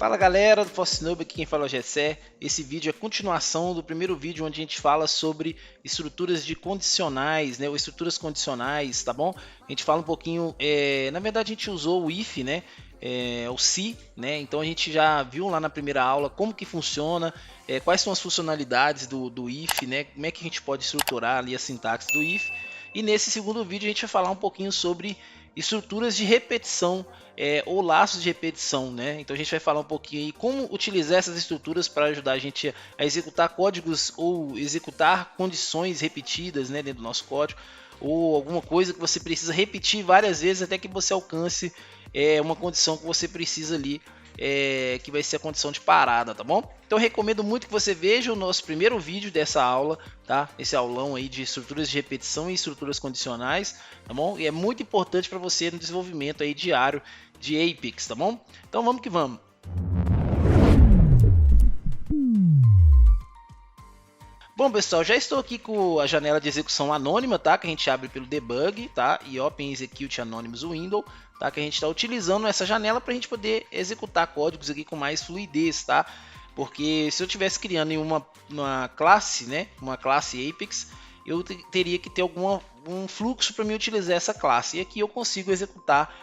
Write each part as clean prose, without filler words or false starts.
Fala galera do ForceNoob, aqui quem fala é o Gessé. Esse vídeo é a continuação do primeiro vídeo onde a gente fala sobre estruturas de condicionais, né, ou estruturas condicionais, tá bom? A gente fala um pouquinho, na verdade a gente usou o if, né, o se, né, então a gente já viu lá na primeira aula como que funciona, quais são as funcionalidades do if, né, como é que a gente pode estruturar ali a sintaxe do if. E nesse segundo vídeo a gente vai falar um pouquinho sobre estruturas de repetição, ou laços de repetição, né? Então a gente vai falar um pouquinho aí como utilizar essas estruturas para ajudar a gente a executar códigos ou executar condições repetidas, né, dentro do nosso código, ou alguma coisa que você precisa repetir várias vezes até que você alcance uma condição que você precisa ali, que vai ser a condição de parada, tá bom? Então eu recomendo muito que você veja o nosso primeiro vídeo dessa aula, tá? Esse aulão aí de estruturas de repetição e estruturas condicionais, tá bom? E é muito importante para você no desenvolvimento aí diário de Apex, tá bom? Então vamos que vamos. Bom pessoal, já estou aqui com a janela de execução anônima, tá? Que a gente abre pelo debug, tá? E Open Execute Anonymous Window, tá? Que a gente está utilizando essa janela para a gente poder executar códigos aqui com mais fluidez, tá? Porque se eu estivesse criando em uma classe, né? Uma classe Apex, eu teria que ter um fluxo para me utilizar essa classe. E aqui eu consigo executar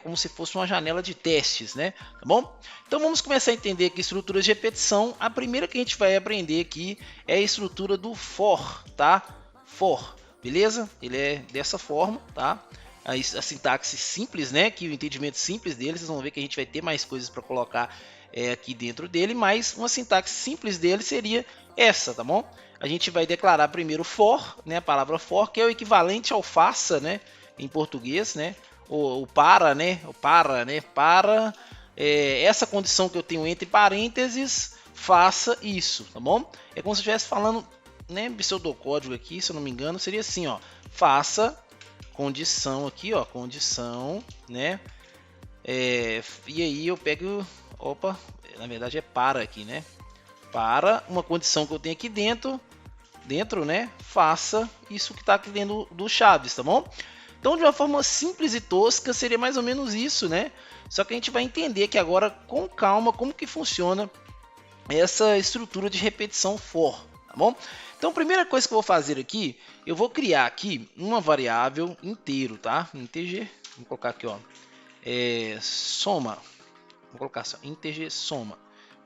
como se fosse uma janela de testes, né? Tá bom? Então vamos começar a entender aqui estruturas de repetição. A primeira que a gente vai aprender aqui é a estrutura do for, tá? For, beleza? Ele é dessa forma, tá? A sintaxe simples, né? Que o entendimento simples dele, vocês vão ver que a gente vai ter mais coisas para colocar aqui dentro dele, mas uma sintaxe simples dele seria essa, tá bom? A gente vai declarar primeiro for, né? A palavra for, que é o equivalente ao faça, né? Em português, né? O para, né? O para, né? Para essa condição que eu tenho entre parênteses, faça isso, tá bom? É como se eu estivesse falando, né? Pseudocódigo aqui, se eu não me engano, seria assim, ó. Faça condição aqui, ó. Condição, né? E aí eu pego, opa, na verdade é para aqui, né? Para uma condição que eu tenho aqui dentro, né? Faça isso que está aqui dentro do chaves, tá bom? Então, de uma forma simples e tosca, seria mais ou menos isso, né? Só que a gente vai entender aqui agora, com calma, como que funciona essa estrutura de repetição for, tá bom? Então, a primeira coisa que eu vou fazer aqui, eu vou criar aqui uma variável inteiro, tá? Integer, vou colocar aqui, ó, soma, vou colocar só, integer soma,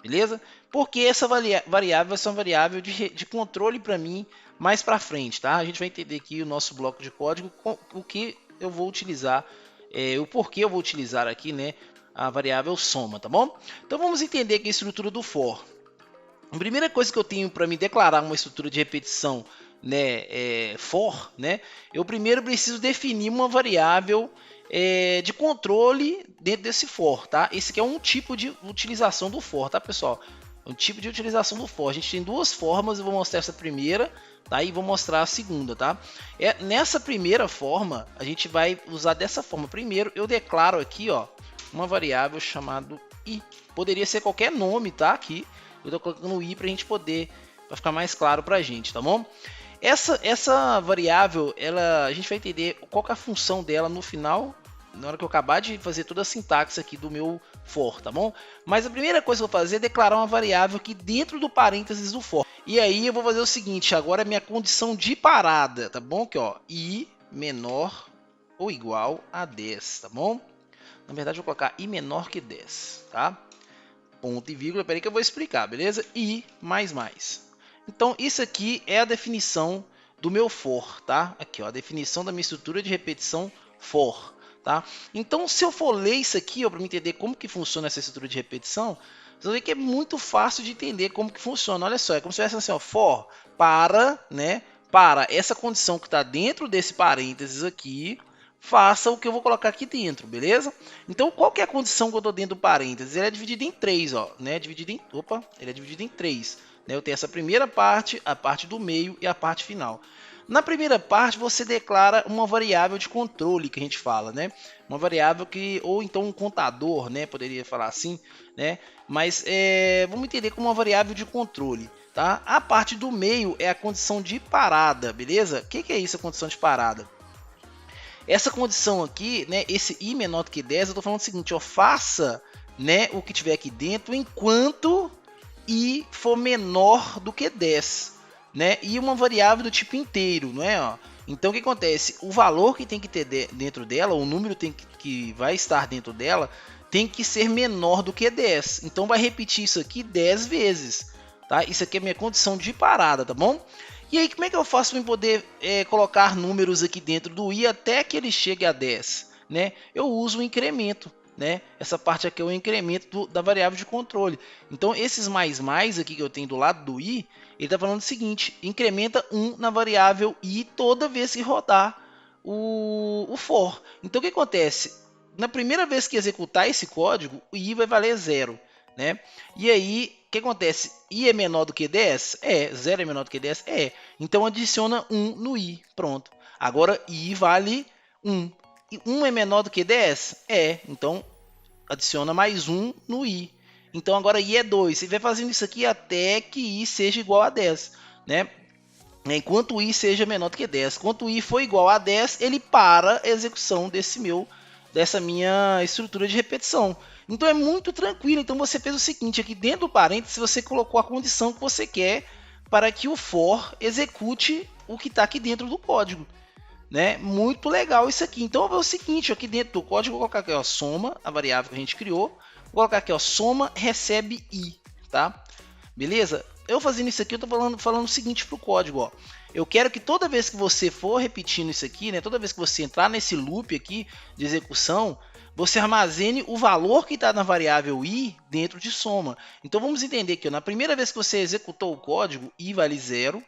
beleza? Porque essa variável vai ser uma variável de controle para mim mais para frente, tá? A gente vai entender aqui o nosso bloco de código, o que eu vou utilizar, o porquê eu vou utilizar aqui, né, a variável soma, tá bom? Então vamos entender aqui a estrutura do for. A primeira coisa que eu tenho para me declarar uma estrutura de repetição, né, for, né, eu primeiro preciso definir uma variável de controle dentro desse for, tá? Esse aqui é um tipo de utilização do for, tá, pessoal? Um tipo de utilização do for. A gente tem duas formas, eu vou mostrar essa primeira, tá? E vou mostrar a segunda, tá? Nessa primeira forma, a gente vai usar dessa forma. Primeiro, eu declaro aqui, ó, uma variável chamada i. Poderia ser qualquer nome, tá? Aqui, eu tô colocando i pra gente poder, pra ficar mais claro pra gente, tá bom? Essa variável, a gente vai entender qual que é a função dela no final, na hora que eu acabar de fazer toda a sintaxe aqui do meu for, tá bom? Mas a primeira coisa que eu vou fazer é declarar uma variável aqui dentro do parênteses do for. E aí eu vou fazer o seguinte, agora é minha condição de parada, tá bom? Aqui, ó, i menor ou igual a 10, tá bom? Na verdade eu vou colocar i menor que 10, tá? Ponto e vírgula, peraí que eu vou explicar, beleza? I mais. Então isso aqui é a definição do meu for, tá? Aqui, ó, a definição da minha estrutura de repetição for. Tá? Então, se eu for ler isso aqui, para me entender como que funciona essa estrutura de repetição, vocês vão ver que é muito fácil de entender como que funciona. Olha só, é como se fosse assim, ó, for para, né, para essa condição que está dentro desse parênteses aqui, faça o que eu vou colocar aqui dentro, beleza? Então, qual que é a condição que eu estou dentro do parênteses? Ele é dividido em três, ó, né? Ele é dividido em três. Né? Eu tenho essa primeira parte, a parte do meio e a parte final. Na primeira parte, você declara uma variável de controle, que a gente fala, né? Uma variável que, ou então um contador, né? Poderia falar assim, né? Mas vamos entender como uma variável de controle, tá? A parte do meio é a condição de parada, beleza? O que é isso, a condição de parada? Essa condição aqui, né? Esse i menor do que 10, eu estou falando o seguinte, ó, faça né, o que tiver aqui dentro, enquanto i for menor do que 10, né? E uma variável do tipo inteiro, não é? Ó. Então o que acontece? O valor que tem que ter dentro dela, o número que vai estar dentro dela, tem que ser menor do que 10. Então vai repetir isso aqui 10 vezes, tá? Isso aqui é minha condição de parada, tá bom? E aí como é que eu faço para poder colocar números aqui dentro do i até que ele chegue a 10, né? Eu uso o incremento, né? Essa parte aqui é o incremento da variável de controle. Então esses mais aqui que eu tenho do lado do i, ele está falando o seguinte: incrementa 1 na variável i toda vez que rodar o for. Então o que acontece? Na primeira vez que executar esse código, o i vai valer 0, né? E aí o que acontece? I é menor do que 10? É. 0 é menor do que 10? É. Então adiciona 1 no i. Pronto. Agora i vale 1. 1 é menor do que 10? É. Então adiciona mais 1 no i. Então agora i é 2. Você vai fazendo isso aqui até que i seja igual a 10, né? Enquanto i seja menor do que 10. Quando i for igual a 10, ele para a execução dessa minha estrutura de repetição. Então é muito tranquilo. Então você fez o seguinte, aqui dentro do parênteses você colocou a condição que você quer para que o for execute o que está aqui dentro do código, né? Muito legal isso aqui. Então é o seguinte, aqui dentro do código eu vou colocar aqui, ó, soma, a variável que a gente criou. Vou colocar aqui, ó, soma recebe i, tá? Beleza? Eu fazendo isso aqui, eu estou falando o seguinte para o código, ó. Eu quero que toda vez que você for repetindo isso aqui, né, toda vez que você entrar nesse loop aqui de execução, você armazene o valor que está na variável i dentro de soma. Então vamos entender que ó, na primeira vez que você executou o código, i vale 0,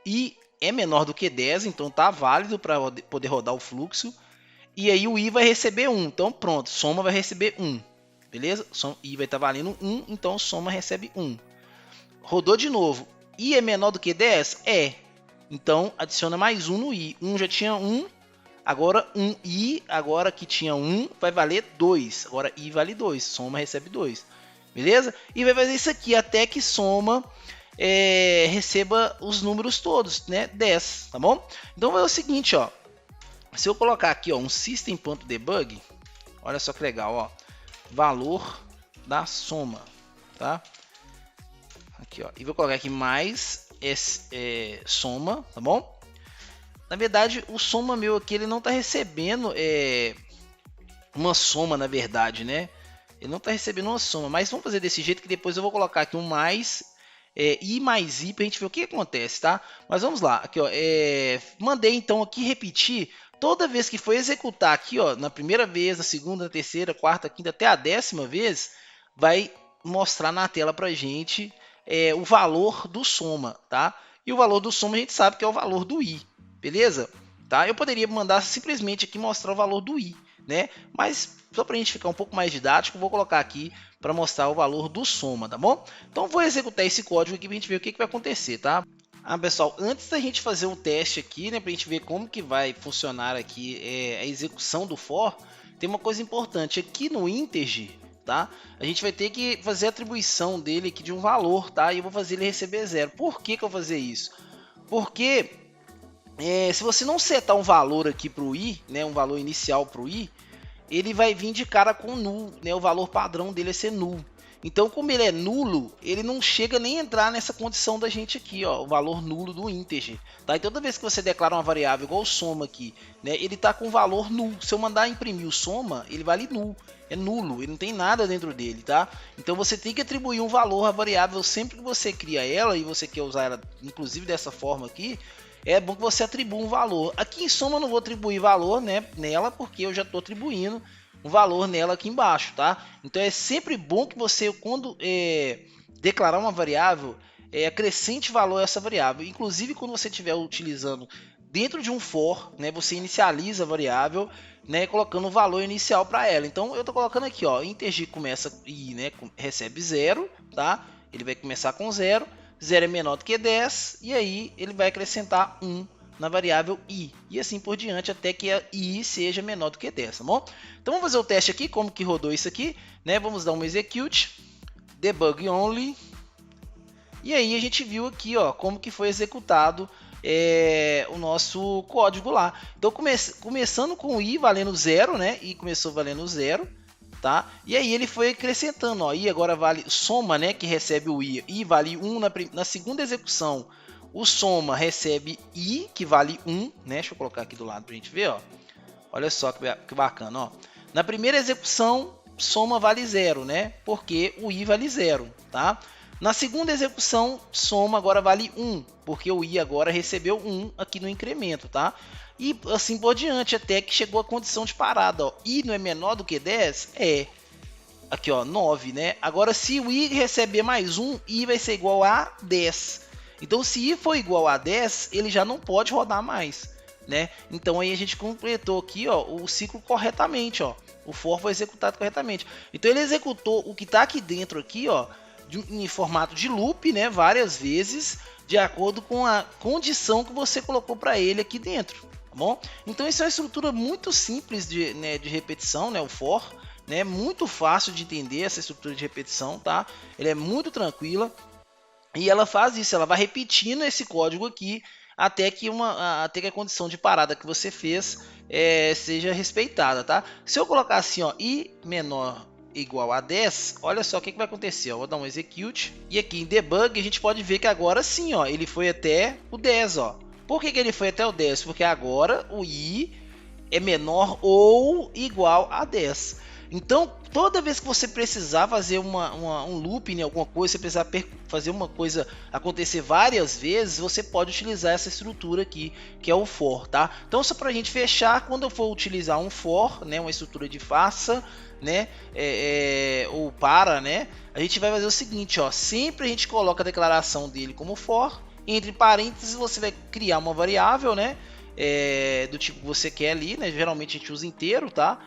i é menor do que 10, então tá válido para poder rodar o fluxo. E aí o i vai receber 1, então pronto, soma vai receber 1. Beleza? I vai estar valendo 1, então soma recebe 1. Rodou de novo. I é menor do que 10? É. Então adiciona mais 1 no i. 1 já tinha 1. Agora 1i, agora que tinha 1, vai valer 2. Agora i vale 2. Soma recebe 2. Beleza? E vai fazer isso aqui até que soma receba os números todos, né? 10, tá bom? Então é o seguinte, ó. Se eu colocar aqui, ó, um system.debug, olha só que legal, ó. Valor da soma, tá? Aqui, ó, e vou colocar aqui mais soma, tá bom? Na verdade, o soma meu aqui, ele não está recebendo uma soma, na verdade, né? Ele não está recebendo uma soma, mas vamos fazer desse jeito que depois eu vou colocar aqui um mais i mais i para a gente ver o que acontece, tá? Mas vamos lá, aqui, ó, mandei então aqui repetir toda vez que for executar aqui, ó, na primeira vez, na segunda, na terceira, quarta, quinta, até a 10ª vez, vai mostrar na tela para a gente o valor do soma, tá? E o valor do soma a gente sabe que é o valor do i, beleza? Tá? Eu poderia mandar simplesmente aqui mostrar o valor do i, né? Mas só para a gente ficar um pouco mais didático, vou colocar aqui para mostrar o valor do soma, tá bom? Então vou executar esse código aqui para a gente ver o que vai acontecer, tá? Pessoal, antes da gente fazer um teste aqui, né, para a gente ver como que vai funcionar aqui a execução do for, tem uma coisa importante aqui no integer, tá? A gente vai ter que fazer a atribuição dele aqui de um valor, tá? E eu vou fazer ele receber 0. Por que eu vou fazer isso? Porque se você não setar um valor aqui para o i, né, um valor inicial para o i, ele vai vir de cara com null, né? O valor padrão dele é ser null. Então, como ele é nulo, ele não chega nem a entrar nessa condição da gente aqui, ó, o valor nulo do integer. Tá? E toda vez que você declara uma variável igual soma aqui, né, ele está com valor null. Se eu mandar imprimir o soma, ele vale null. É nulo, ele não tem nada dentro dele, tá? Então você tem que atribuir um valor à variável sempre que você cria ela, e você quer usar ela, inclusive dessa forma aqui, é bom que você atribua um valor. Aqui em soma eu não vou atribuir valor, né, nela, porque eu já estou atribuindo um valor nela aqui embaixo, tá? Então é sempre bom que você, quando declarar uma variável, acrescente valor a essa variável. Inclusive quando você estiver utilizando dentro de um for, né, você inicializa a variável, né, colocando o valor inicial para ela. Então eu estou colocando aqui, ó, integer começa i, né, recebe 0, tá? Ele vai começar com 0. 0 é menor do que 10, e aí ele vai acrescentar 1 na variável i, e assim por diante, até que a i seja menor do que 10, tá bom? Então vamos fazer o teste aqui, como que rodou isso aqui, né? Vamos dar um execute, debug only, e aí a gente viu aqui, ó, como que foi executado o nosso código lá. Então começando com o i valendo 0, né? I começou valendo 0, tá? E aí ele foi acrescentando, ó, i agora vale soma, né, que recebe o i vale 1 na segunda execução. O soma recebe i, que vale 1, né? Deixa eu colocar aqui do lado pra gente ver, ó. Olha só que bacana, ó. Na primeira execução, soma vale 0, né? Porque o i vale 0, tá? Na segunda execução, soma agora vale 1, porque o i agora recebeu 1 aqui no incremento, tá? E assim por diante, até que chegou a condição de parada, ó. I não é menor do que 10? É. Aqui, ó, 9, né? Agora, se o i receber mais 1, i vai ser igual a 10. Então, se i for igual a 10, ele já não pode rodar mais, né? Então, aí a gente completou aqui, ó, o ciclo corretamente, ó. O for foi executado corretamente. Então, ele executou o que está aqui dentro aqui, ó, em formato de loop, né? Várias vezes, de acordo com a condição que você colocou para ele aqui dentro, tá bom? Então, isso é uma estrutura muito simples de repetição, né? O for, né? Muito fácil de entender essa estrutura de repetição, tá? Ele é muito tranquila. E ela faz isso, ela vai repetindo esse código aqui até que a condição de parada que você fez seja respeitada, tá? Se eu colocar assim, ó, i menor igual a 10, olha só o que vai acontecer, ó. Vou dar um execute e aqui em debug a gente pode ver que agora sim, ó, ele foi até o 10, ó. Por que ele foi até o 10? Porque agora o i é menor ou igual a 10. Então, toda vez que você precisar fazer um loop em alguma coisa, você precisar fazer uma coisa acontecer várias vezes, você pode utilizar essa estrutura aqui, que é o for, tá? Então, só para a gente fechar, quando eu for utilizar um for, né, uma estrutura de faça, né, ou para, né, a gente vai fazer o seguinte, ó, sempre a gente coloca a declaração dele como for, entre parênteses você vai criar uma variável, né, do tipo que você quer ali, né, geralmente a gente usa inteiro, tá?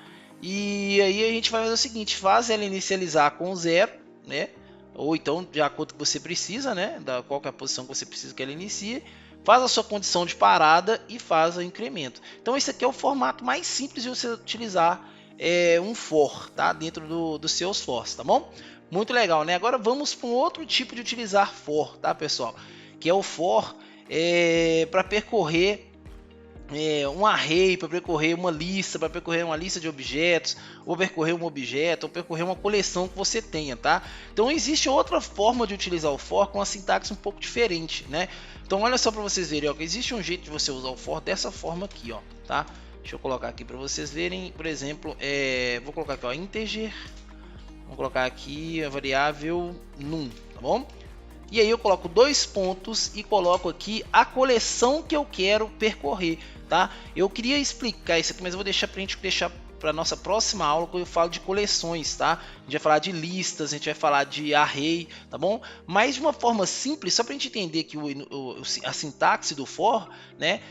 E aí a gente vai fazer o seguinte, faz ela inicializar com 0, né? Ou então de acordo com que você precisa, né? Qual que é a posição que você precisa que ela inicie. Faz a sua condição de parada e faz o incremento. Então esse aqui é o formato mais simples de você utilizar um for, tá? Dentro dos seus fors, tá bom? Muito legal, né? Agora vamos para um outro tipo de utilizar for, tá, pessoal? Que é o for para percorrer um array, para percorrer uma lista, para percorrer uma lista de objetos, ou percorrer um objeto, ou percorrer uma coleção que você tenha, tá? Então existe outra forma de utilizar o for com uma sintaxe um pouco diferente, né? Então olha só para vocês verem, ó, que existe um jeito de você usar o for dessa forma aqui, ó, tá? Deixa eu colocar aqui para vocês verem, por exemplo, vou colocar aqui, ó, integer, vou colocar aqui a variável num, tá bom? E aí eu coloco 2 pontos e coloco aqui a coleção que eu quero percorrer, tá? Eu queria explicar isso aqui, mas eu vou deixar pra gente deixar para nossa próxima aula, quando eu falo de coleções, tá? A gente vai falar de listas, a gente vai falar de array, tá bom? Mas de uma forma simples, só para a gente entender que a sintaxe do for, né?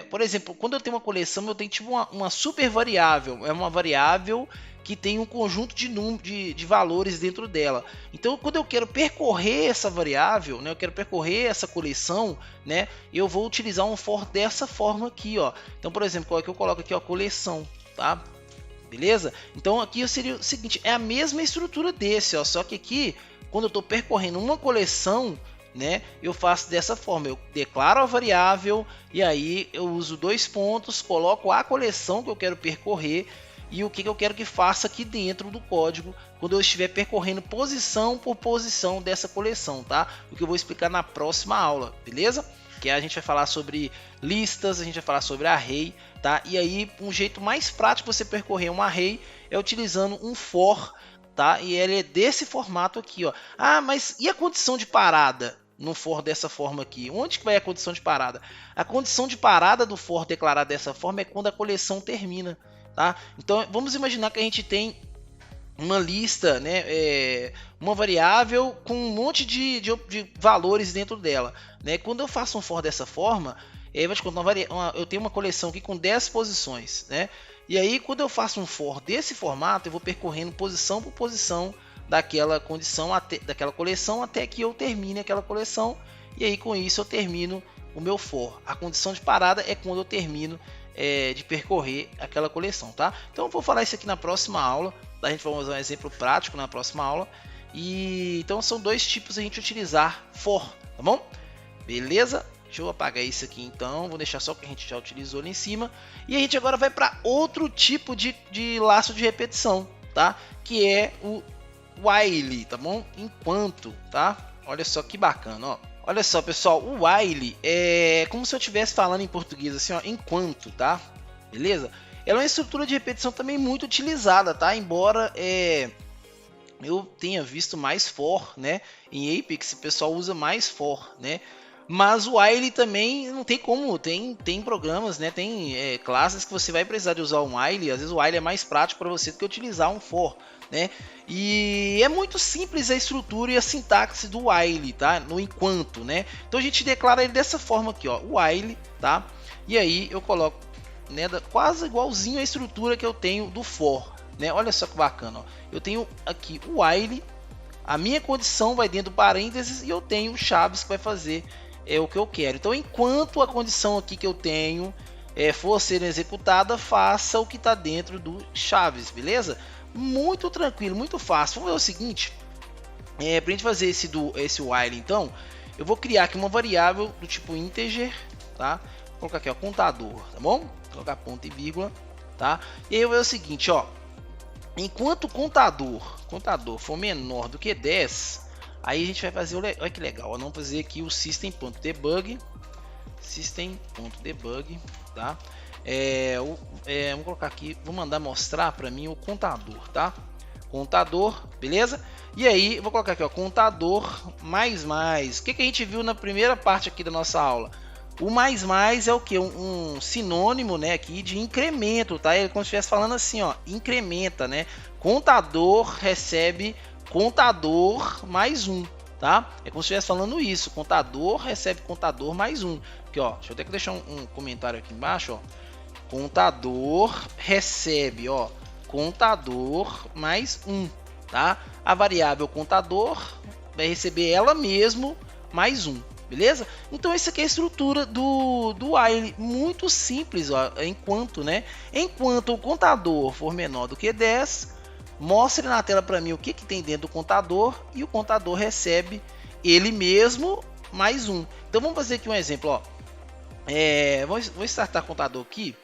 Por exemplo, quando eu tenho uma coleção, eu tenho tipo uma super variável, é uma variável que tem um conjunto de valores dentro dela. Então, quando eu quero percorrer essa variável, né, eu quero percorrer essa coleção, né, eu vou utilizar um for dessa forma aqui, ó. Então, por exemplo, aqui eu coloco aqui, ó, coleção, tá? Beleza? Então, aqui seria o seguinte, é a mesma estrutura desse, ó, só que aqui, quando eu estou percorrendo uma coleção, né, eu faço dessa forma, eu declaro a variável e aí eu uso 2 pontos, coloco a coleção que eu quero percorrer e o que eu quero que faça aqui dentro do código quando eu estiver percorrendo posição por posição dessa coleção, tá? O que eu vou explicar na próxima aula, beleza? Que a gente vai falar sobre listas, a gente vai falar sobre array, tá? E aí um jeito mais prático de você percorrer um array é utilizando um for, tá? E ele é desse formato aqui, ó. Ah, mas e a condição de parada? No for dessa forma aqui, onde que vai a condição de parada? A condição de parada do for declarada dessa forma é quando a coleção termina. Tá? Então vamos imaginar que a gente tem uma lista, né, uma variável com um monte de valores dentro dela, né? Quando eu faço um for dessa forma, eu tenho uma coleção aqui com 10 posições, né? E aí quando eu faço um for desse formato, eu vou percorrendo posição por posição daquela condição, daquela coleção, até que eu termine aquela coleção. E aí com isso eu termino o meu for. A condição de parada é quando eu termino de percorrer aquela coleção, tá? Então eu vou falar isso aqui na próxima aula, a gente vai usar um exemplo prático na próxima aula. E então são 2 tipos a gente utilizar for, tá bom? Beleza? Deixa eu apagar isso aqui então, vou deixar só o que a gente já utilizou ali em cima. E a gente agora vai para outro tipo de laço de repetição, tá? Que é o while, tá bom? Enquanto, tá? Olha só que bacana, ó. Olha só, pessoal, o while é como se eu estivesse falando em português assim, ó, enquanto, tá? Beleza? Ela é uma estrutura de repetição também muito utilizada, tá? Embora eu tenha visto mais for, né? Em Apex o pessoal usa mais for, né? Mas o while também não tem como, tem programas, né? Tem classes que você vai precisar de usar um while. Às vezes o while é mais prático para você do que utilizar um for, né? E é muito simples a estrutura e a sintaxe do while, tá? No enquanto, né? Então a gente declara ele dessa forma aqui, ó, while, tá? E aí eu coloco, né, quase igualzinho a estrutura que eu tenho do for, né? Olha só que bacana, ó. Eu tenho aqui o while, a minha condição vai dentro do parênteses e eu tenho chaves que vai fazer o que eu quero. Então, enquanto a condição aqui que eu tenho for ser executada, faça o que está dentro do chaves, beleza? Muito tranquilo, muito fácil. Vamos ver o seguinte, para a gente fazer esse while, então, eu vou criar aqui uma variável do tipo integer, tá? Vou colocar aqui, ó, contador, tá bom? Vou colocar ponto e vírgula, tá? E aí eu vou ver o seguinte, ó, enquanto o contador for menor do que 10, aí a gente vai fazer, olha que legal, vamos fazer aqui o system.debug, tá? Vamos colocar aqui, vou mandar mostrar para mim o contador, tá? Contador, beleza? E aí eu vou colocar aqui, ó, contador mais. O que a gente viu na primeira parte aqui da nossa aula? O mais é o que? Um sinônimo, né, aqui de incremento, tá? É como se estivesse falando assim, ó, incrementa, né? Contador recebe contador mais 1, tá? É como se estivesse falando isso, contador recebe contador mais 1. Aqui, ó, deixa eu até deixar um comentário aqui embaixo, ó. Contador recebe, ó, contador mais 1, tá? A variável contador vai receber ela mesmo mais 1. Beleza? Então essa aqui é a estrutura do while, muito simples, ó, enquanto, né? Enquanto o contador for menor do que 10, mostre na tela para mim o que tem dentro do contador e o contador recebe ele mesmo mais 1. Então vamos fazer aqui um exemplo, ó. Vou startar o contador aqui,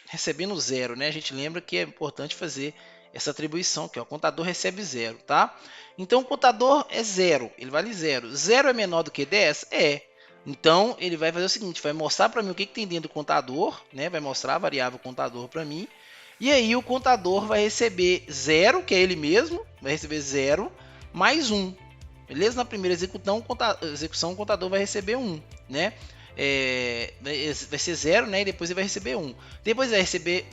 recebendo 0, né? A gente lembra que é importante fazer essa atribuição aqui, ó, o contador recebe 0, tá? Então o contador é 0, ele vale 0. 0 é menor do que 10? É. Então ele vai fazer o seguinte, vai mostrar para mim o que tem dentro do contador, né? Vai mostrar a variável contador para mim. E aí o contador vai receber 0, que é ele mesmo, vai receber 0 mais 1. Beleza? Na primeira execução o contador vai receber 1, né? Vai ser 0, né? E depois ele vai receber 1. Depois vai receber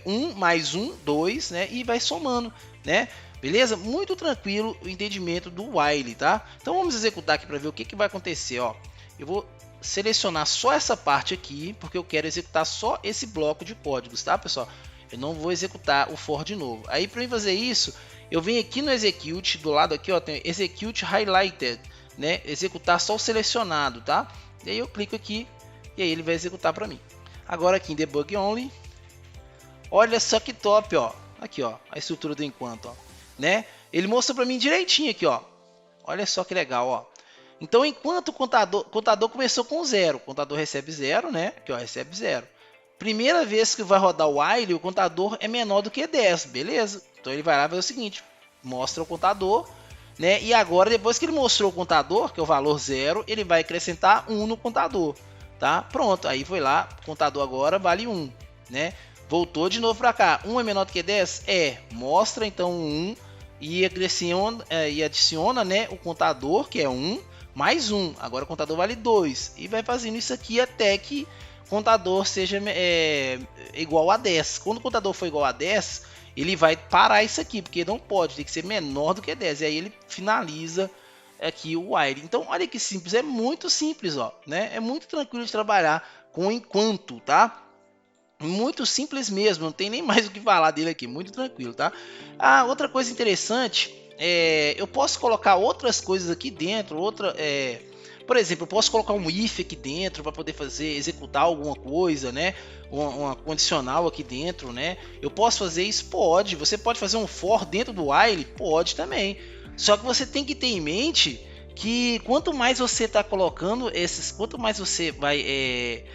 1 mais 1, 2, né? E vai somando, né? Beleza? Muito tranquilo o entendimento do while, tá? Então vamos executar aqui para ver o que vai acontecer, ó. Eu vou selecionar só essa parte aqui, porque eu quero executar só esse bloco de códigos, tá, pessoal? Eu não vou executar o for de novo. Aí para fazer isso, eu venho aqui no execute, do lado aqui, ó, tem execute highlighted, né? Executar só o selecionado, tá? E aí eu clico aqui e aí ele vai executar para mim. Agora aqui em debug only, olha só que top, ó. Aqui, ó, a estrutura do enquanto, ó, né? Ele mostra para mim direitinho aqui, ó. Olha só que legal, ó. Então enquanto o contador começou com 0, o contador recebe 0, né? Aqui, ó, recebe 0. Primeira vez que vai rodar o while, o contador é menor do que 10, beleza? Então ele vai lá e vai o seguinte, mostra o contador, né? E agora, depois que ele mostrou o contador, que é o valor 0, ele vai acrescentar 1 no contador, tá? Pronto, aí foi lá, o contador agora vale 1, né? Voltou de novo para cá, 1 é menor do que 10? Mostra então 1 e adiciona, né, o contador, que é 1, mais 1. Agora o contador vale 2 e vai fazendo isso aqui até que o contador seja igual a 10. Quando o contador for igual a 10, ele vai parar isso aqui, porque não pode, tem que ser menor do que 10. E aí ele finaliza aqui o while. Então olha que simples, é muito simples, ó, né? É muito tranquilo de trabalhar com enquanto, tá? Muito simples mesmo, não tem nem mais o que falar dele aqui, muito tranquilo, tá? Outra coisa interessante, eu posso colocar outras coisas aqui dentro, por exemplo, eu posso colocar um if aqui dentro para poder executar alguma coisa, né? Uma condicional aqui dentro, né? Eu posso fazer isso? Pode. Você pode fazer um for dentro do while? Pode também. Só que você tem que ter em mente que quanto mais você está colocando quanto mais você vai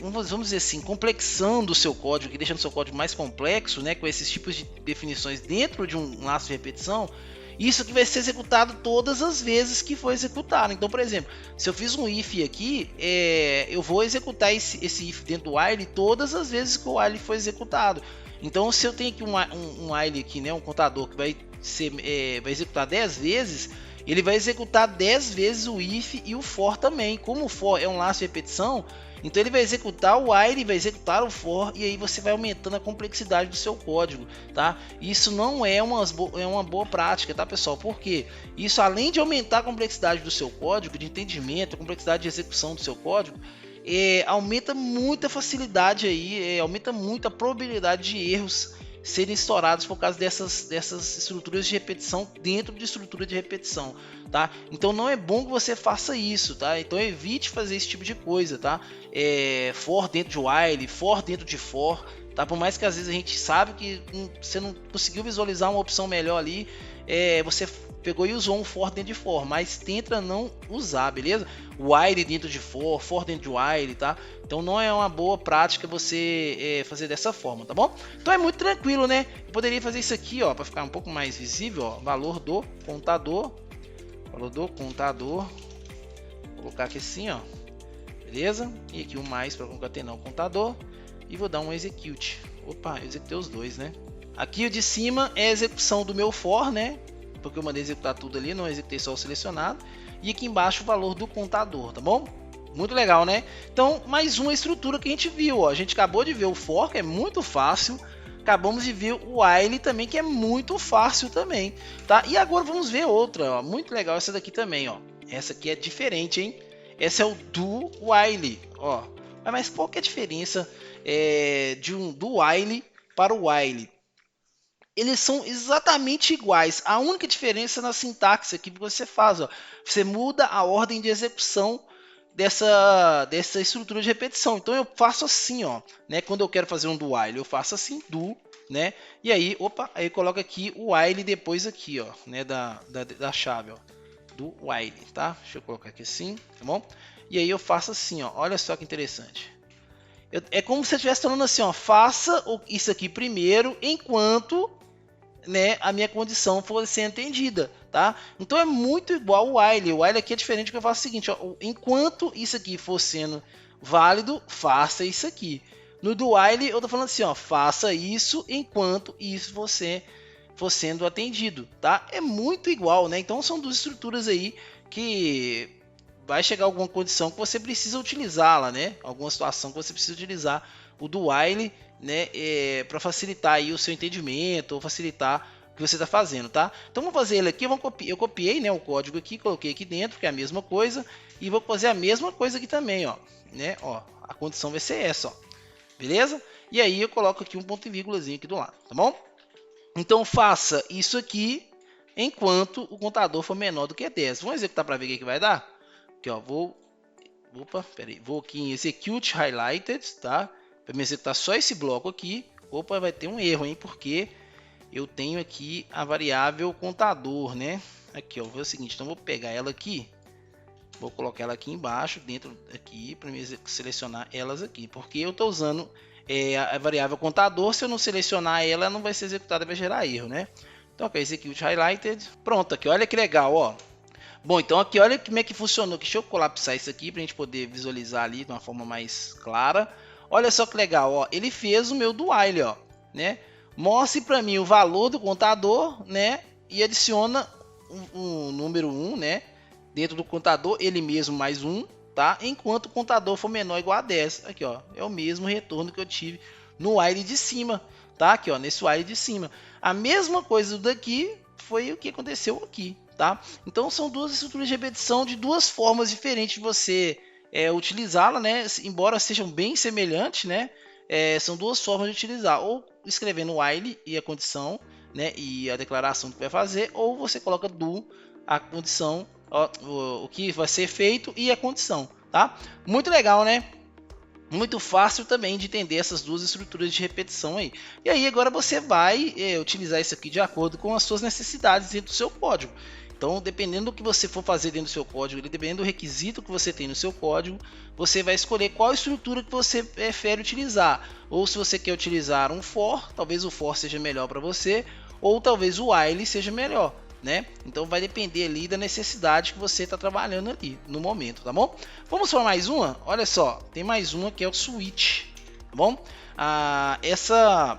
vamos dizer assim, complexando o seu código, deixando o seu código mais complexo, né, com esses tipos de definições dentro de um laço de repetição, isso que vai ser executado todas as vezes que for executado. Então, por exemplo, se eu fiz um if aqui, eu vou executar esse if dentro do while todas as vezes que o while for executado. Então, se eu tenho aqui um while aqui, né, um contador que vai executar 10 vezes, ele vai executar 10 vezes o if e o for também. Como o for é um laço de repetição, então ele vai executar o while, vai executar o for, e aí você vai aumentando a complexidade do seu código, tá? Isso não é uma boa prática, tá, pessoal? Porque isso, além de aumentar a complexidade do seu código, de entendimento, a complexidade de execução do seu código, aumenta muito a facilidade aí, aumenta muito a probabilidade de erros serem estourados por causa dessas estruturas de repetição dentro de estrutura de repetição, tá? Então não é bom que você faça isso, tá? Então evite fazer esse tipo de coisa, tá? For dentro de while, for dentro de for, tá? Por mais que às vezes a gente sabe que você não conseguiu visualizar uma opção melhor ali, você pegou e usou um for dentro de for, mas tenta não usar, beleza? While dentro de for dentro de while, tá? Então não é uma boa prática você fazer dessa forma, tá bom? Então é muito tranquilo, né? Eu poderia fazer isso aqui, ó, para ficar um pouco mais visível, ó, valor do contador, vou colocar aqui assim, ó, beleza? E aqui o mais para concatenar o contador e vou dar um execute. Opa, eu executei os dois, né? Aqui o de cima é a execução do meu for, né? Porque eu mandei executar tudo ali, não executei só o selecionado. E aqui embaixo o valor do contador, tá bom? Muito legal, né? Então, mais uma estrutura que a gente viu, ó. A gente acabou de ver o for, que é muito fácil. Acabamos de ver o while também, que é muito fácil também, tá? E agora vamos ver outra, ó. Muito legal essa daqui também, ó. Essa aqui é diferente, hein? Essa é o do while, ó. Mas qual que é a diferença do while para o while? Eles são exatamente iguais. A única diferença é na sintaxe aqui que você faz, ó. Você muda a ordem de execução dessa estrutura de repetição. Então eu faço assim, ó, né? Quando eu quero fazer um do while, eu faço assim, do, né? E aí, aí coloca aqui o while depois aqui, ó, né? Da chave, ó, do while, tá? Deixa eu colocar aqui assim, tá bom? E aí eu faço assim, ó. Olha só que interessante. É como se você estivesse falando assim, ó, faça isso aqui primeiro, enquanto, né, a minha condição for ser entendida, tá? Então é muito igual o while. O while aqui é diferente, porque eu faço o seguinte, ó, enquanto isso aqui for sendo válido, faça isso aqui. No do while eu tô falando assim, ó, faça isso enquanto isso for sendo atendido, tá? É muito igual, né? Então são duas estruturas aí que vai chegar alguma condição que você precisa utilizá-la, né? Alguma situação que você precisa utilizar o do while, né? Para facilitar aí o seu entendimento ou facilitar o que você está fazendo, tá? Então vamos fazer ele aqui. Eu copiei, né, o código aqui, coloquei aqui dentro, que é a mesma coisa, e vou fazer a mesma coisa aqui também, ó, né? Ó, a condição vai ser essa, ó, beleza? E aí eu coloco aqui um ponto e vírgulazinho aqui do lado, tá bom? Então faça isso aqui enquanto o contador for menor do que 10. Vamos executar para ver o que vai dar? Aqui, ó, vou aqui em execute highlighted, tá? Para me executar só esse bloco aqui. Opa, vai ter um erro, hein? Porque eu tenho aqui a variável contador, né? Aqui, ó, vou fazer o seguinte, então vou pegar ela aqui, vou colocar ela aqui embaixo, dentro aqui, para me selecionar elas aqui, porque eu estou usando a variável contador. Se eu não selecionar ela, não vai ser executada, vai gerar erro, né? Então, aqui, execute highlighted, pronto, aqui, olha que legal, ó. Bom, então aqui olha como é que funcionou. Deixa eu colapsar isso aqui para a gente poder visualizar ali de uma forma mais clara. Olha só que legal, ó. Ele fez o meu do while, ó, né? Mostre para mim o valor do contador, né? E adiciona um número 1, né? Dentro do contador, ele mesmo mais 1, tá? Enquanto o contador for menor ou igual a 10. Aqui, ó, é o mesmo retorno que eu tive no while de cima, tá? Aqui, ó, nesse while de cima. A mesma coisa daqui foi o que aconteceu aqui. Tá? Então são duas estruturas de repetição de duas formas diferentes de você utilizá-la, né? Embora sejam bem semelhantes, né? São duas formas de utilizar, ou escrevendo while e a condição, né? E a declaração que vai fazer, ou você coloca do a condição, ó, o que vai ser feito e a condição, tá? Muito legal, né? Muito fácil também de entender essas duas estruturas de repetição aí. E aí agora você vai utilizar isso aqui de acordo com as suas necessidades dentro do seu código. Então, dependendo do que você for fazer dentro do seu código, dependendo do requisito que você tem no seu código, você vai escolher qual estrutura que você prefere utilizar. Ou se você quer utilizar um for, talvez o for seja melhor para você, ou talvez o while seja melhor, né? Então vai depender ali da necessidade que você está trabalhando ali no momento, tá bom? Vamos para mais uma? Olha só, tem mais uma que é o switch, tá bom? Essa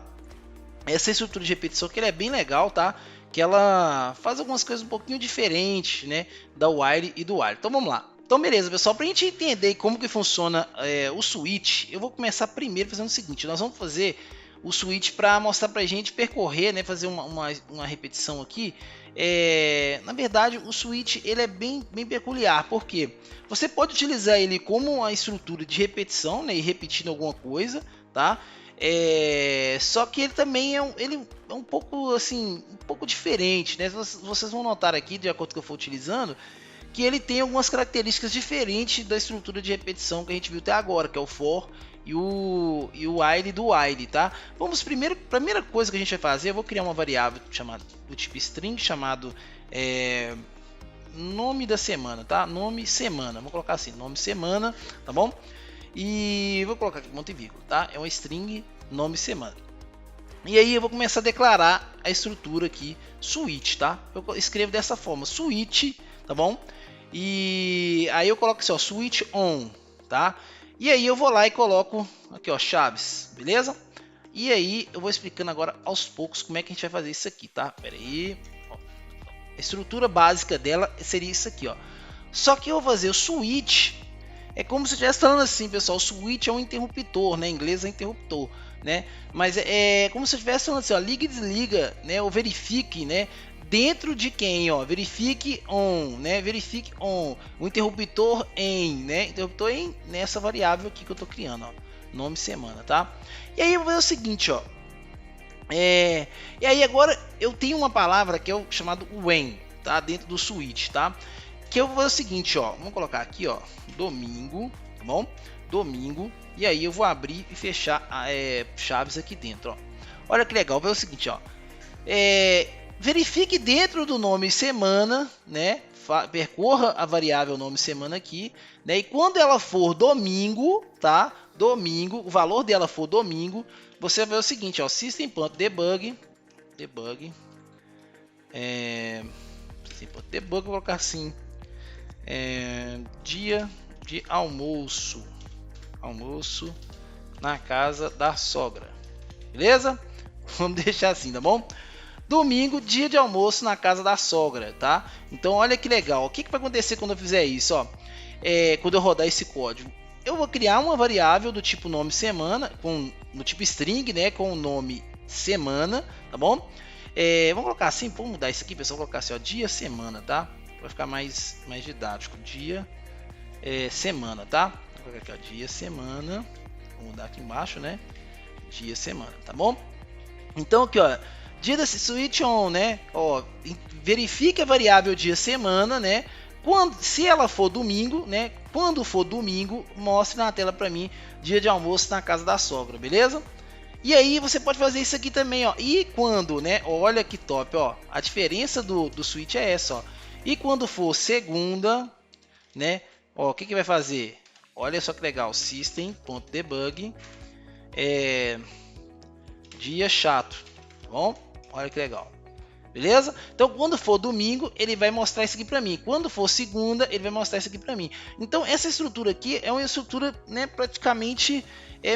estrutura de repetição que ela é bem legal, tá? Que ela faz algumas coisas um pouquinho diferentes, né, da while e do while. Então vamos lá. Então beleza, pessoal, para a gente entender como que funciona o switch, eu vou começar primeiro fazendo o seguinte: nós vamos fazer o switch para mostrar para a gente percorrer, né, fazer uma repetição aqui. Na verdade, o switch ele é bem peculiar, porque você pode utilizar ele como uma estrutura de repetição, né, e repetindo alguma coisa, tá? Só que ele também ele é um pouco assim, um pouco diferente, né? Vocês vão notar aqui, de acordo com o que eu for utilizando, que ele tem algumas características diferentes da estrutura de repetição que a gente viu até agora, que é o for e o while do while, tá? Primeira coisa que a gente vai fazer, eu vou criar uma variável chamada do tipo string, chamado nome da semana, tá? Nome semana, vou colocar assim, nome semana, tá bom? E vou colocar aqui ponto e vírgula, tá? É uma string nome semana. E aí eu vou começar a declarar a estrutura aqui, switch, tá? Eu escrevo dessa forma, switch, tá bom? E aí eu coloco assim, ó, switch on, tá? E aí eu vou lá e coloco aqui, ó, chaves, beleza? E aí eu vou explicando agora aos poucos como é que a gente vai fazer isso aqui, tá? Pera aí. A estrutura básica dela seria isso aqui, ó. Só que eu vou fazer o switch. É como se eu estivesse falando assim, pessoal, o switch é um interruptor, né? Em inglês é interruptor, né? Mas é como se eu estivesse falando assim, ó, liga e desliga, né? Ou verifique, né? Dentro de quem, ó? Verifique on, né? Verifique on. O interruptor em, né? Interruptor em nessa variável aqui que eu tô criando, ó. Nome semana, tá? E aí eu vou ver o seguinte, ó. E aí agora eu tenho uma palavra que é o chamado when, tá? Dentro do switch, tá? Que eu vou fazer o seguinte, ó, vamos colocar aqui, ó, domingo, tá bom? Domingo, e aí eu vou abrir e fechar chaves aqui dentro, ó. Olha que legal, vou fazer o seguinte, ó, verifique dentro do nome semana, né? Percorra a variável nome semana aqui, né? E quando ela for domingo, tá? Domingo, o valor dela for domingo, você vai ver o seguinte, ó, system.debug, vou colocar assim. Dia de almoço na casa da sogra, beleza? Vamos deixar assim, tá bom? Domingo, dia de almoço na casa da sogra, tá? Então olha que legal, o que vai acontecer quando eu fizer isso, ó? Quando eu rodar esse código, eu vou criar uma variável do tipo nome semana, no tipo string, né, com o nome semana, tá bom? Vamos colocar assim, vamos mudar isso aqui, pessoal, vou colocar assim, ó, dia semana, tá? Vai ficar mais didático. Dia, semana, tá? Vou colocar aqui, ó, dia, semana. Vou mudar aqui embaixo, né? Dia, semana, tá bom? Então aqui, ó, dia da switch on, né? Ó, verifique a variável dia, semana, né? Se ela for domingo, né? Quando for domingo, mostre na tela para mim dia de almoço na casa da sogra, beleza? E aí você pode fazer isso aqui também, ó. E quando, né? Olha que top, ó. A diferença do switch é essa, ó. E quando for segunda, né? Ó, o que vai fazer? Olha só que legal, system.debug dia chato, tá bom? Olha que legal. Beleza? Então, quando for domingo, ele vai mostrar isso aqui para mim. Quando for segunda, ele vai mostrar isso aqui para mim. Então, essa estrutura aqui é uma estrutura, né, praticamente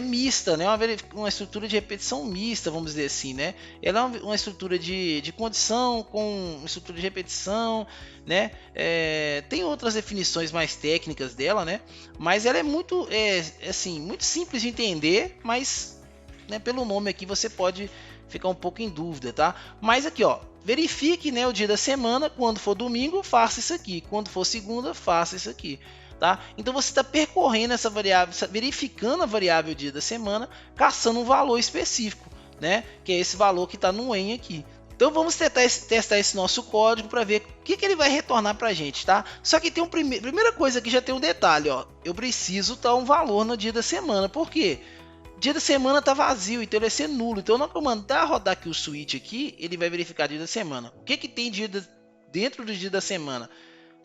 mista, né? Uma estrutura de repetição mista, vamos dizer assim, né? Ela é uma estrutura de condição com estrutura de repetição, né? Tem outras definições mais técnicas dela, né? Mas ela é muito, assim, muito simples de entender, mas, né, pelo nome aqui você pode ficar um pouco em dúvida, tá? Mas aqui, ó, verifique, né, o dia da semana. Quando for domingo, faça isso aqui. Quando for segunda, faça isso aqui, tá? Então você está percorrendo essa variável, verificando a variável dia da semana, caçando um valor específico, né? Que é esse valor que está no when aqui. Então vamos testar esse nosso código para ver o que ele vai retornar para a gente, tá? Só que tem primeira coisa aqui, já tem um detalhe, ó. Eu preciso dar um valor no dia da semana. Por quê? Dia da semana tá vazio, então ele vai ser nulo. Então, na hora que eu mandar rodar aqui o switch aqui, ele vai verificar dia da semana. O que tem dia dentro do dia da semana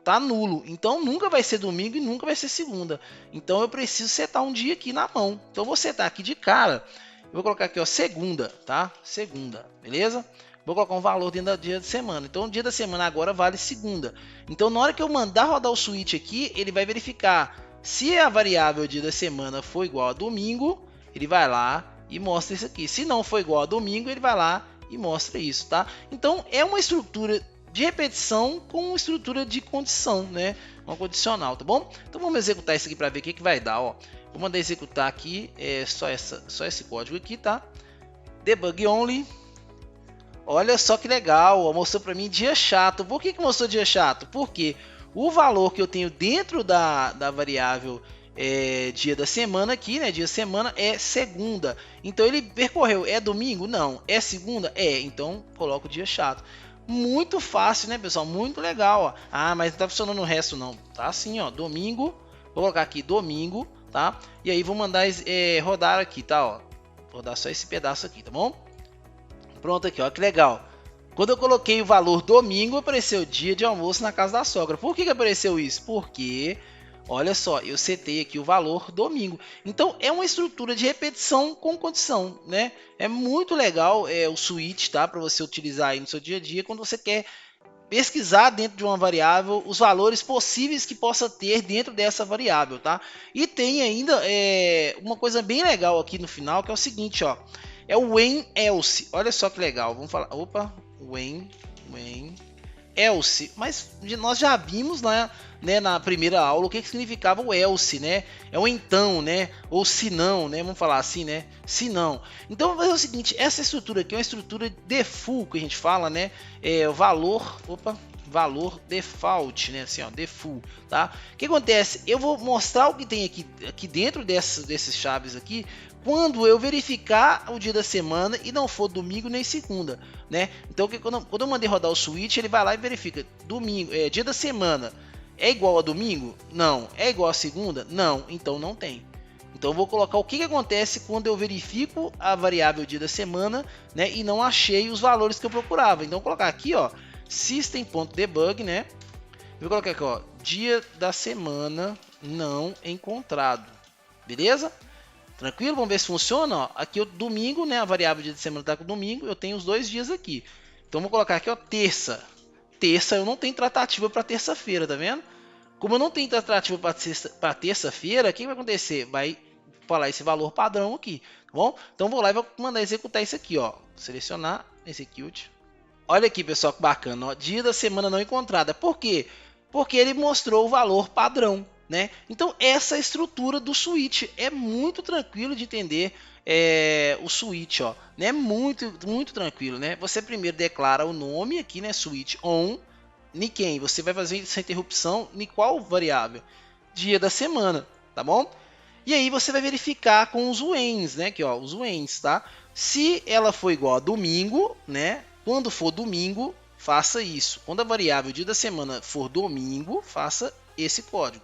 tá nulo, então nunca vai ser domingo e nunca vai ser segunda. Então eu preciso setar um dia aqui na mão. Então eu vou setar aqui de cara, eu vou colocar aqui, ó, segunda, tá? Segunda, beleza? Vou colocar um valor dentro do dia da semana. Então o dia da semana agora vale segunda. Então na hora que eu mandar rodar o switch aqui, ele vai verificar se a variável dia da semana for igual a domingo, ele vai lá e mostra isso aqui. Se não for igual a domingo, ele vai lá e mostra isso, tá? Então é uma estrutura de repetição com estrutura de condição, né? Uma condicional, tá bom? Então vamos executar isso aqui para ver o que vai dar, ó. Vou mandar executar aqui, só esse código aqui, tá? Debug only. Olha só que legal, ó, mostrou para mim dia chato. Por que mostrou dia chato? Porque o valor que eu tenho dentro da variável dia da semana aqui, né? Dia semana é segunda. Então ele percorreu, é domingo? Não. É segunda? É. Então coloco o dia chato. Muito fácil, né, pessoal? Muito legal, ó. Ah, mas não tá funcionando o resto, não. Tá assim, ó. Domingo. Vou colocar aqui domingo, tá? E aí vou mandar rodar aqui, tá? Ó. Vou rodar só esse pedaço aqui, tá bom? Pronto aqui, ó. Que legal. Quando eu coloquei o valor domingo, apareceu dia de almoço na casa da sogra. Por que apareceu isso? Porque, olha só, eu setei aqui o valor domingo. Então é uma estrutura de repetição com condição, né? É muito legal o switch, tá? Para você utilizar aí no seu dia a dia quando você quer pesquisar dentro de uma variável os valores possíveis que possa ter dentro dessa variável, tá? E tem ainda uma coisa bem legal aqui no final, que é o seguinte, ó. É o when else. Olha só que legal. Vamos falar. Opa, when else. Mas nós já vimos lá, né, na primeira aula o que significava o else, né? É o então, né? Ou se não, né? Vamos falar assim, né? Se não. Então vamos fazer o seguinte, essa estrutura aqui é uma estrutura default que a gente fala, né? É o valor, valor default, né? Assim, ó, default, tá? O que acontece? Eu vou mostrar o que tem aqui dentro desses chaves aqui quando eu verificar o dia da semana e não for domingo nem segunda, né? Então quando eu mandei rodar o switch, ele vai lá e verifica domingo, dia da semana é igual a domingo? Não. É igual a segunda? Não. Então não tem. Então eu vou colocar o que acontece quando eu verifico a variável dia da semana, né, e não achei os valores que eu procurava. Então eu vou colocar aqui, ó, system.debug, né? Eu vou colocar aqui, ó, dia da semana não encontrado. Beleza? Tranquilo? Vamos ver se funciona, ó. Aqui o domingo, né, a variável dia da semana está com domingo, eu tenho os 2 dias aqui. Então vou colocar aqui, ó, terça. Terça eu não tenho tratativa para terça-feira, tá vendo? Como eu não tenho tratativa para terça-feira, o que vai acontecer? Vai falar esse valor padrão aqui, tá bom? Então vou lá e vou mandar executar isso aqui, ó. Selecionar, execute. Olha aqui, pessoal, que bacana, ó. Dia da semana não encontrada. Por quê? Porque ele mostrou o valor padrão, né? Então essa estrutura do switch é muito tranquilo de entender. O switch, ó, né? Muito tranquilo, né? Você primeiro declara o nome aqui, né? Switch on. Em quem? Você vai fazer essa interrupção em qual variável? Dia da semana, tá bom? E aí você vai verificar com os whens, né? Aqui, ó, os whens, tá? Se ela for igual a domingo, né? Quando for domingo, faça isso. Quando a variável dia da semana for domingo, faça esse código.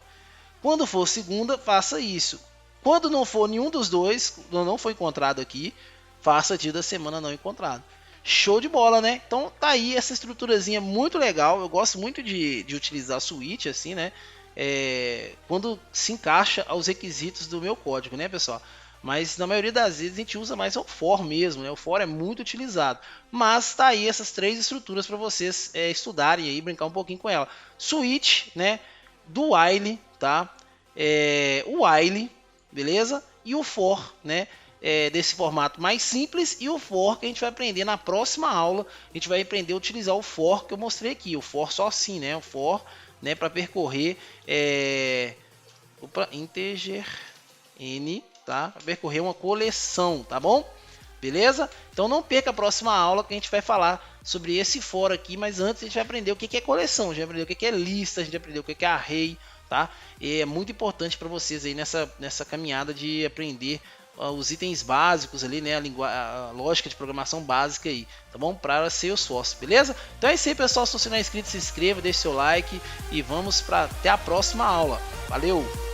Quando for segunda, faça isso. Quando não for nenhum dos dois, não foi encontrado aqui, faça dia da semana não encontrado. Show de bola, né? Então tá aí essa estruturazinha muito legal. Eu gosto muito de utilizar switch assim, né? Quando se encaixa aos requisitos do meu código, né, pessoal? Mas na maioria das vezes a gente usa mais o for mesmo, né? O for é muito utilizado. Mas tá aí essas 3 estruturas para vocês estudarem aí, brincar um pouquinho com ela. Switch, né? Do while, tá? O while, beleza? E o for, né? Desse formato mais simples, e o for que a gente vai aprender na próxima aula. A gente vai aprender a utilizar o for que eu mostrei aqui, o for só assim, né? O for, né, para percorrer integer n, tá? Para percorrer uma coleção, tá bom? Beleza? Então não perca a próxima aula que a gente vai falar sobre esse for aqui, mas antes a gente vai aprender o que é coleção, a gente vai aprender o que é lista, a gente vai aprender o que é array, tá? E é muito importante para vocês aí nessa caminhada de aprender os itens básicos ali, né, a lógica de programação básica aí, tá bom? Para Salesforce, beleza? Então é isso aí, pessoal. Se você não é inscrito, se inscreva, deixe seu like e vamos para até a próxima aula. Valeu!